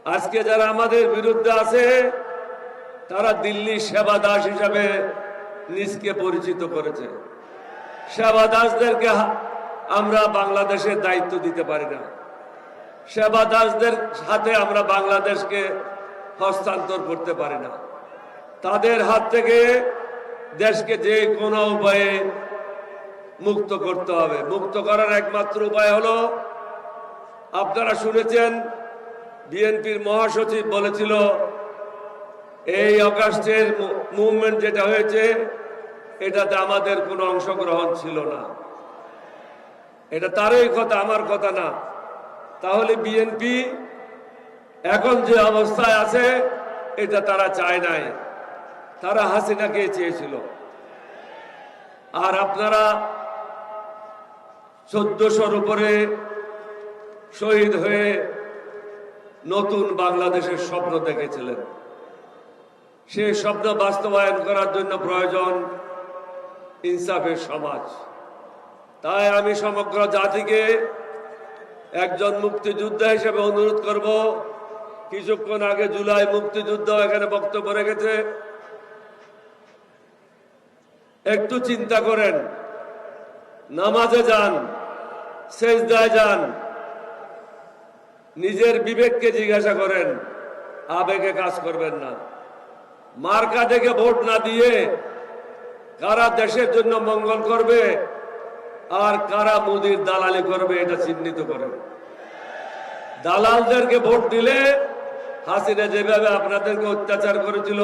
আজকে যারা আমাদের বিরুদ্ধে আছে তারা দিল্লি সেবা দাস হিসাবে নিজকে পরিচিত করেছে। সেবা দাসদেরকে আমরা বাংলাদেশের দায়িত্ব দিতে পারি না। সেবা দাসদের হাতে আমরা বাংলাদেশকে হস্তান্তর করতে পারি না। তাদের হাত থেকে দেশকে যে কোনো উপায়ে মুক্ত করতে হবে। মুক্ত করার একমাত্র উপায় হলো, আপনারা শুনেছেন বিএনপির মহাসচিব বলেছিল এই অগাস্টের মুভমেন্ট যেটা হয়েছে এটাতে আমাদের কোনো অংশগ্রহণ ছিল না। এটা তারই কথা, আমার কথা না। তাহলে বিএনপি এখন যে অবস্থায় আছে এটা তারা চায় নাই, তারা হাসিনাকে চেয়েছিল। আর আপনারা 1400-র উপরে শহীদ হয়ে নতুন বাংলাদেশের স্বপ্ন দেখেছিলেন। সেই স্বপ্ন বাস্তবায়ন করার জন্য প্রয়োজন ইনসাফের সমাজ। তাই আমি সমগ্র জাতিকে একজন মুক্তিযোদ্ধা হিসেবে অনুরোধ করব। কিছুক্ষণ আগে জুলাই মুক্তিযুদ্ধ এখানে বক্তব্য রেখেছে। একটু চিন্তা করেন, নামাজে যান, সেজদায় যান, নিজের বিবেককে জিজ্ঞাসা করেন, আবেগে কাজ করবেন না। মার্কা দেখে ভোট না দিয়ে কারা দেশের জন্য মঙ্গল করবে আর কারা মোদির দালালি করবে এটা চিহ্নিত করেন। দালালদেরকে ভোট দিলে হাসিনা যেভাবে আপনাদেরকে অত্যাচার করেছিল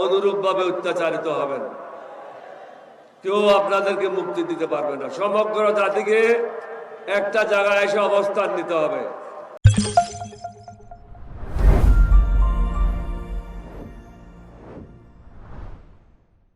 অনুরূপ ভাবে অত্যাচারিত হবেন। কেউ আপনাদেরকে মুক্তি দিতে পারবে না। সমগ্র জাতিকে একটা জায়গায় এসে অবস্থান নিতে হবে।